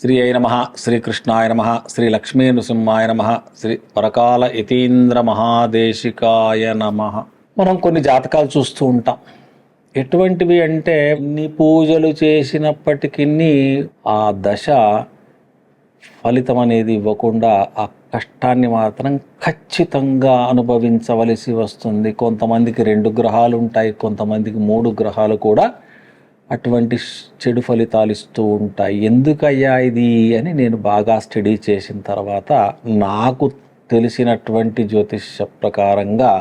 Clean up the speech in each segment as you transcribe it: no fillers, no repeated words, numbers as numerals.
శ్రీ అయి నమ, శ్రీకృష్ణాయ నమ, శ్రీ లక్ష్మీ నృసింహాయ నమ, శ్రీ పరకాల యతీంద్ర మహాదేశికాయ నమ. మనం కొన్ని జాతకాలు చూస్తూ ఉంటాం. ఎటువంటివి అంటే ఎన్ని పూజలు చేసినప్పటికీ ఆ దశ ఫలితం అనేది ఇవ్వకుండా ఆ కష్టాన్ని మాత్రం ఖచ్చితంగా అనుభవించవలసి వస్తుంది. కొంతమందికి 2 గ్రహాలు ఉంటాయి, కొంతమందికి 3 గ్రహాలు కూడా అటువంటి చెడు ఫలితాలు ఇస్తూ ఉంటాయి. ఎందుకయ్యా ఇది అని నేను బాగా స్టడీ చేసిన తర్వాత నాకు తెలిసినటువంటి జ్యోతిష ప్రకారంగా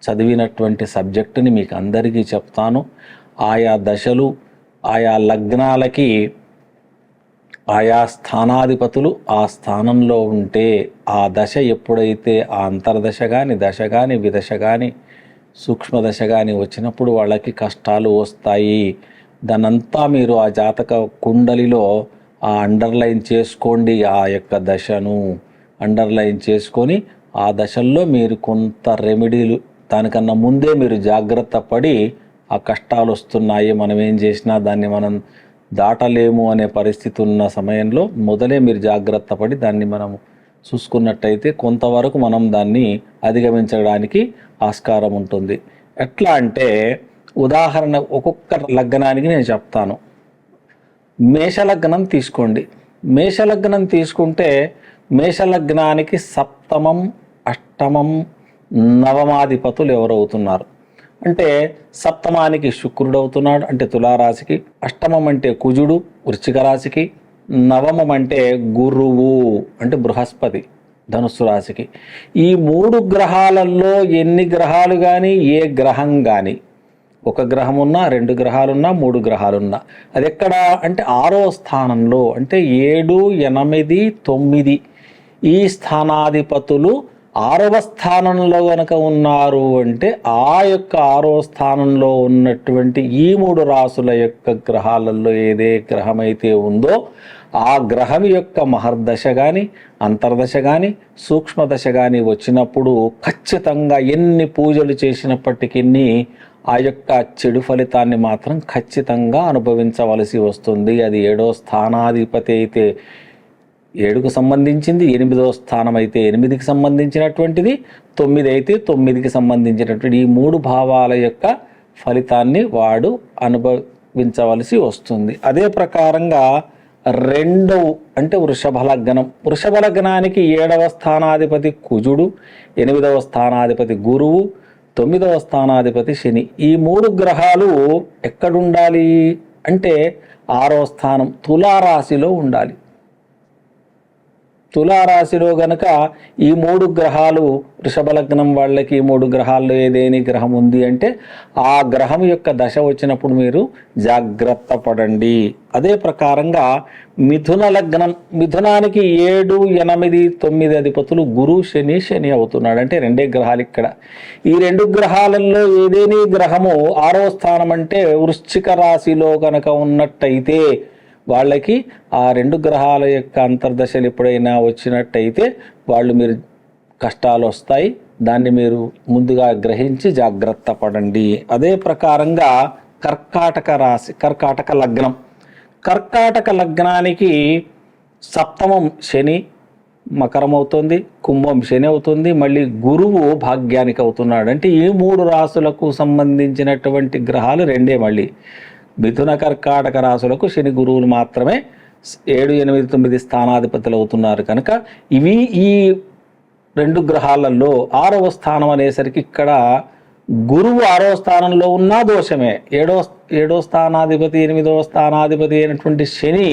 చదివినటువంటి సబ్జెక్టుని మీకు అందరికీ చెప్తాను. ఆయా దశలు, ఆయా లగ్నాలకి ఆయా స్థానాధిపతులు ఆ స్థానంలో ఉంటే ఆ దశ ఎప్పుడైతే ఆ అంతర్దశ కానీ, దశ కానీ, విదశ కానీ, సూక్ష్మదశ కానీ వచ్చినప్పుడు వాళ్ళకి కష్టాలు వస్తాయి. దానంతా మీరు ఆ జాతక కుండలిలో అండర్లైన్ చేసుకోండి. ఆ యొక్క దశను అండర్లైన్ చేసుకొని ఆ దశల్లో మీరు కొంత రెమెడీలు, దానికన్నా ముందే మీరు జాగ్రత్త పడి ఆ కష్టాలు వస్తున్నాయి, మనం ఏం చేసినా దాన్ని మనం దాటలేము అనే పరిస్థితి ఉన్న సమయంలో మొదలే మీరు జాగ్రత్త పడి దాన్ని మనం చూసుకున్నట్టయితే కొంతవరకు మనం దాన్ని అధిగమించడానికి ఆస్కారం ఉంటుంది. ఎట్లా అంటే ఉదాహరణ ఒక్కొక్క లగ్నానికి నేను చెప్తాను. మేషలగ్నం తీసుకోండి. మేషలగ్నం తీసుకుంటే మేషలగ్నానికి సప్తమం, అష్టమం, నవమాధిపతులు ఎవరవుతున్నారు అంటే సప్తమానికి శుక్రుడు అవుతున్నాడు అంటే తులారాశికి, అష్టమం అంటే కుజుడు వృశ్చిక రాశికి, నవమం అంటే గురువు అంటే బృహస్పతి ధనుస్సు రాశికి. ఈ 3 గ్రహాలలో ఎన్ని గ్రహాలు కానీ, ఏ గ్రహం కానీ, 1 గ్రహం ఉన్నా, 2 గ్రహాలున్నా, 3 గ్రహాలున్నా, అది ఎక్కడ అంటే 6వ స్థానంలో అంటే 7, 8, 9 ఈ స్థానాధిపతులు 6వ స్థానంలో కనుక ఉన్నారు అంటే ఆ యొక్క 6వ స్థానంలో ఉన్నటువంటి ఈ 3 రాసుల యొక్క గ్రహాలలో ఏదే గ్రహమైతే ఉందో ఆ గ్రహం యొక్క మహర్దశ కానీ, అంతర్దశ కానీ, సూక్ష్మదశ కానీ వచ్చినప్పుడు ఖచ్చితంగా ఎన్ని పూజలు చేసినప్పటికీ ఆ యొక్క చెడు ఫలితాన్ని మాత్రం ఖచ్చితంగా అనుభవించవలసి వస్తుంది. అది 7వ స్థానాధిపతి అయితే 7కు సంబంధించింది, 8వ స్థానం అయితే 8కి సంబంధించినటువంటిది, 9 అయితే 9కి సంబంధించినటువంటి ఈ 3 భావాల యొక్క ఫలితాన్ని వాడు అనుభవించవలసి వస్తుంది. అదే ప్రకారంగా 2వ అంటే వృషభ లగ్నం. వృషభ లగ్నానికి 7వ స్థానాధిపతి కుజుడు, 8వ స్థానాధిపతి గురువు, 9వ స్థానాధిపతి శని. ఈ 3 గ్రహాలు ఎక్కడుండాలి అంటే 6వ స్థానం తులారాశిలో ఉండాలి. తులారాశిలో గనక ఈ 3 గ్రహాలు వృషభ లగ్నం వాళ్ళకి ఈ 3 గ్రహాల్లో ఏదేని గ్రహం ఉంది అంటే ఆ గ్రహం యొక్క దశ వచ్చినప్పుడు మీరు జాగ్రత్త పడండి. అదే ప్రకారంగా మిథున లగ్నం. మిథునానికి 7, 8, 9 అధిపతులు గురు, శని అవుతున్నాడు అంటే 2 గ్రహాలు ఇక్కడ. ఈ 2 గ్రహాలలో ఏదేని గ్రహము 6వ స్థానం అంటే వృశ్చిక రాశిలో కనుక ఉన్నట్టయితే వాళ్ళకి ఆ 2 గ్రహాల యొక్క అంతర్దశలు ఎప్పుడైనా వచ్చినట్టయితే మీరు కష్టాలు వస్తాయి. దాన్ని మీరు ముందుగా గ్రహించి జాగ్రత్త పడండి. అదే ప్రకారంగా కర్కాటక రాశి, కర్కాటక లగ్నం. కర్కాటక లగ్నానికి సప్తమం శని మకరం అవుతుంది, కుంభం శని అవుతుంది, మళ్ళీ గురువు భాగ్యానికి అవుతున్నాడు అంటే ఈ 3 రాసులకు సంబంధించినటువంటి గ్రహాలు 2 మళ్ళీ మిథున కర్కాటక రాశులకు శని గురువులు మాత్రమే 7, 8, 9 స్థానాధిపతులు అవుతున్నారు కనుక ఇవి ఈ 2 గ్రహాలలో 6వ స్థానం అనేసరికి ఇక్కడ గురువు 6వ స్థానంలో ఉన్నా దోషమే. 7వ స్థానాధిపతి, 8వ స్థానాధిపతి అయినటువంటి శని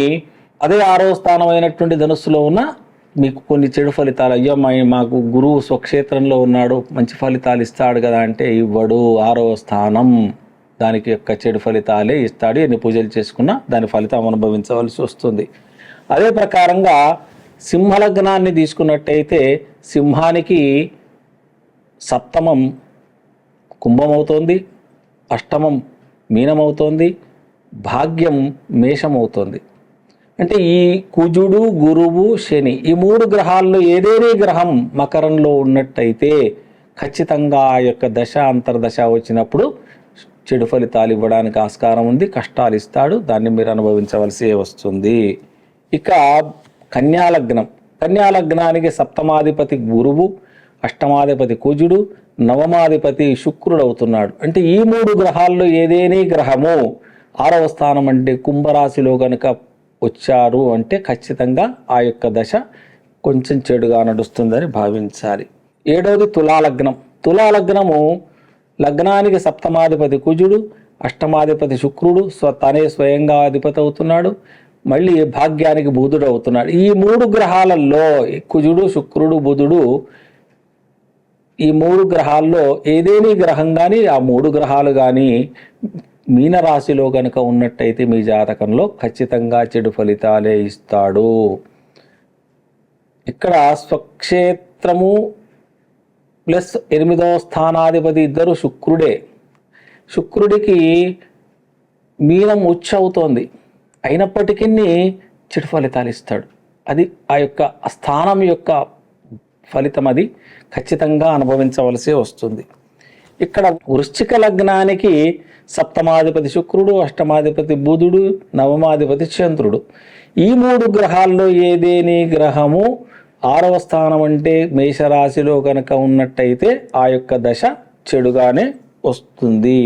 అదే 6వ స్థానం అయినటువంటి ధనుస్సులో ఉన్న మీకు కొన్ని చెడు ఫలితాలు. అయ్యో మాకు గురువు స్వక్షేత్రంలో ఉన్నాడు, మంచి ఫలితాలు ఇస్తాడు కదా అంటే ఇవ్వడు. 6వ స్థానం దానికి యొక్క చెడు ఫలితాలే ఇస్తాడు. ఎన్ని పూజలు చేసుకున్నా దాని ఫలితం అనుభవించవలసి వస్తుంది. అదే ప్రకారంగా సింహలగ్నాన్ని తీసుకున్నట్టయితే సింహానికి సప్తమం కుంభం అవుతోంది, అష్టమం మీనం అవుతోంది, భాగ్యం మేషం అవుతోంది. అంటే ఈ కుజుడు, గురువు, శని ఈ 3 గ్రహాల్లో ఏదేని గ్రహం మకరంలో ఉన్నట్టయితే ఖచ్చితంగా ఆ యొక్క దశ అంతర్దశ వచ్చినప్పుడు చెడు ఫలితాలు ఇవ్వడానికి ఆస్కారం ఉంది. కష్టాలు ఇస్తాడు, దాన్ని మీరు అనుభవించవలసి వస్తుంది. ఇక కన్యాలగ్నం, కన్యాలగ్నానికి సప్తమాధిపతి గురువు, అష్టమాధిపతి కుజుడు, నవమాధిపతి శుక్రుడు అవుతున్నాడు. అంటే ఈ 3 గ్రహాల్లో ఏదేని గ్రహము 6వ స్థానం అంటే కుంభరాశిలో కనుక వచ్చారు అంటే ఖచ్చితంగా ఆ యొక్క దశ కొంచెం చెడుగా నడుస్తుందని భావించాలి. 7వది తులాలగ్నం. తులాలగ్నము లగ్నానికి సప్తమాధిపతి కుజుడు, అష్టమాధిపతి శుక్రుడు, తనే స్వయంగా అధిపతి అవుతున్నాడు. మళ్ళీ భాగ్యానికి బుధుడు అవుతున్నాడు. ఈ 3 గ్రహాలలో కుజుడు, శుక్రుడు, బుధుడు, ఈ 3 గ్రహాల్లో ఏదేని గ్రహం కానీ ఆ 3 గ్రహాలు కానీ మీనరాశిలో కనుక ఉన్నట్టయితే మీ జాతకంలో ఖచ్చితంగా చెడు ఫలితాలే ఇస్తాడు. ఇక్కడ స్వక్షేత్రము ప్లస్ 8వ స్థానాధిపతి ఇద్దరు శుక్రుడే. శుక్రుడికి మీనం ఉచ్చ అవుతోంది, అయినప్పటికీ చెడు ఫలితాలు ఇస్తాడు. అది ఆ యొక్క స్థానం యొక్క ఫలితం, అది ఖచ్చితంగా అనుభవించవలసి వస్తుంది. ఇక్కడ వృశ్చిక లగ్నానికి సప్తమాధిపతి శుక్రుడు, అష్టమాధిపతి బుధుడు, నవమాధిపతి చంద్రుడు. ఈ 3 గ్రహాల్లో ఏదేని గ్రహము 6వ స్థానం అంటే మేషరాశిలో కనుక ఉన్నట్టయితే ఆ యొక్క దశ చెడుగానే వస్తుంది.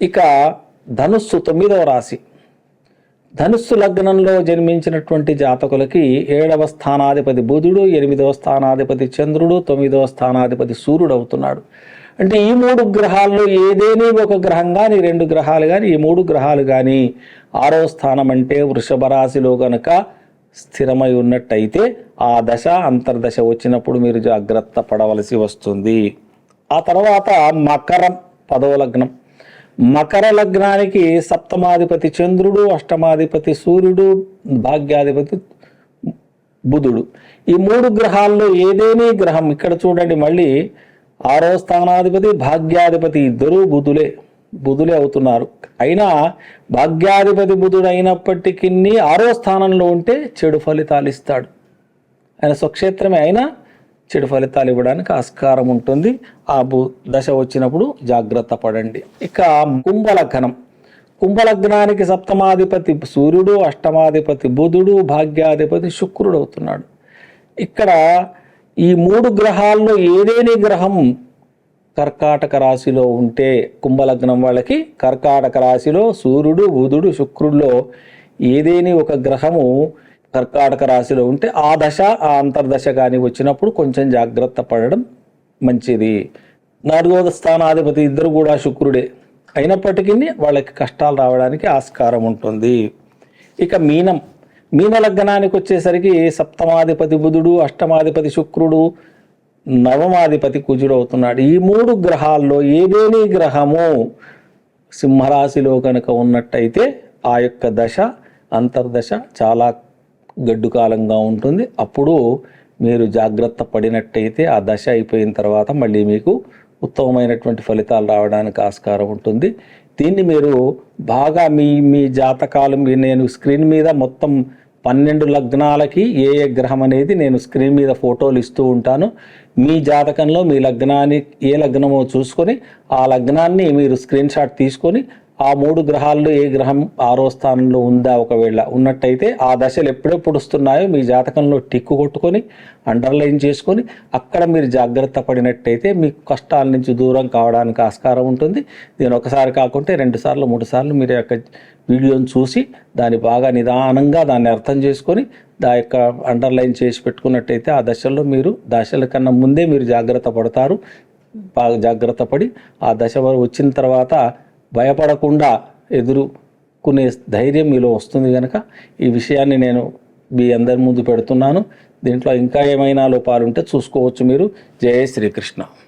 ఇక ధనుస్సు 9వ రాశి. ధనుస్సు లగ్నంలో జన్మించినటువంటి జాతకులకి 7వ స్థానాధిపతి బుధుడు, 8వ స్థానాధిపతి చంద్రుడు, 9వ స్థానాధిపతి సూర్యుడు అవుతున్నాడు. అంటే ఈ 3 గ్రహాల్లో ఏదేని ఒక గ్రహం కానీ 2 గ్రహాలు కానీ ఈ 3 గ్రహాలు కానీ 6వ స్థానం అంటే వృషభ రాశిలో కనుక స్థిరమై ఉన్నట్టయితే ఆ దశ అంతర్దశ వచ్చినప్పుడు మీరు జాగ్రత్త పడవలసి వస్తుంది. ఆ తర్వాత మకరం 10వ లగ్నం. మకర లగ్నానికి సప్తమాధిపతి చంద్రుడు, అష్టమాధిపతి సూర్యుడు, భాగ్యాధిపతి బుధుడు. ఈ 3 గ్రహాల్లో ఏదేని గ్రహం, ఇక్కడ చూడండి మళ్ళీ 6వ స్థానాధిపతి భాగ్యాధిపతి ఇద్దరు బుధులే అవుతున్నారు. అయినా భాగ్యాధిపతి బుధుడు అయినప్పటికీ 6వ స్థానంలో ఉంటే చెడు ఫలితాలు ఇస్తాడు. ఆయన స్వక్షేత్రమే అయినా చెడు ఫలితాలు ఇవ్వడానికి ఆస్కారం ఉంటుంది. ఆ దశ వచ్చినప్పుడు జాగ్రత్త పడండి. ఇక కుంభలగ్నం. కుంభలగ్నానికి సప్తమాధిపతి సూర్యుడు, అష్టమాధిపతి బుధుడు, భాగ్యాధిపతి శుక్రుడు అవుతున్నాడు. ఇక్కడ ఈ 3 గ్రహాల్లో ఏదేని గ్రహం కర్కాటక రాశిలో ఉంటే, కుంభలగ్నం వాళ్ళకి కర్కాటక రాశిలో సూర్యుడు, బుధుడు, శుక్రుడిలో ఏదేని ఒక గ్రహము కర్కాటక రాశిలో ఉంటే ఆ దశ ఆ అంతర్దశ కానీ వచ్చినప్పుడు కొంచెం జాగ్రత్త పడడం మంచిది. 4వ స్థానాధిపతి ఇద్దరు కూడా శుక్రుడే అయినప్పటికీ వాళ్ళకి కష్టాలు రావడానికి ఆస్కారం ఉంటుంది. ఇక మీన లగ్నానికి వచ్చేసరికి సప్తమాధిపతి బుధుడు, అష్టమాధిపతి శుక్రుడు, నవమాధిపతి కుజుడు అవుతున్నాడు. ఈ 3 గ్రహాల్లో ఏదేని గ్రహము సింహరాశిలో కనుక ఉన్నట్టయితే ఆ యొక్క దశ అంతర్దశ చాలా గడ్డు కాలంగా ఉంటుంది. అప్పుడు మీరు జాగ్రత్త పడినట్టయితే ఆ దశ అయిపోయిన తర్వాత మళ్ళీ మీకు ఉత్తమమైనటువంటి ఫలితాలు రావడానికి ఆస్కారం ఉంటుంది. దీన్ని మీరు బాగా మీ జాతకాలు నేను స్క్రీన్ మీద మొత్తం 12 లగ్నాలకి ఏ గ్రహం అనేది నేను స్క్రీన్ మీద ఫోటోలు ఇస్తూ ఉంటాను. మీ జాతకంలో మీ లగ్నానికి ఏ లగ్నమో చూసుకొని ఆ లగ్నాన్ని మీరు స్క్రీన్ షాట్ తీసుకొని ఆ 3 గ్రహాల్లో ఏ గ్రహం 6వ స్థానంలో ఉందా ఒకవేళ ఉన్నట్టయితే ఆ దశలు ఎప్పుడెప్పుడు వస్తున్నాయో మీ జాతకంలో టిక్కు కొట్టుకొని అండర్లైన్ చేసుకొని అక్కడ మీరు జాగ్రత్త పడినట్టయితే మీకు కష్టాల నుంచి దూరం కావడానికి ఆస్కారం ఉంటుంది. దీని ఒకసారి కాకుంటే 2 సార్లు 3 సార్లు మీరు యొక్క వీడియోని చూసి దాన్ని బాగా నిదానంగా దాన్ని అర్థం చేసుకొని యొక్క అండర్లైన్ చేసి పెట్టుకున్నట్టయితే ఆ దశల్లో మీరు దశల కన్నా ముందే మీరు జాగ్రత్త పడతారు. బాగా జాగ్రత్త పడి ఆ దశ వచ్చిన తర్వాత భయపడకుండా ఎదుర్కొనే ధైర్యం మీలో వస్తుంది కనుక ఈ విషయాన్ని నేను మీ అందరి ముందు పెడుతున్నాను. దీంట్లో ఇంకా ఏమైనా లోపాలు ఉంటే చూసుకోవచ్చు మీరు. జయ శ్రీకృష్ణ.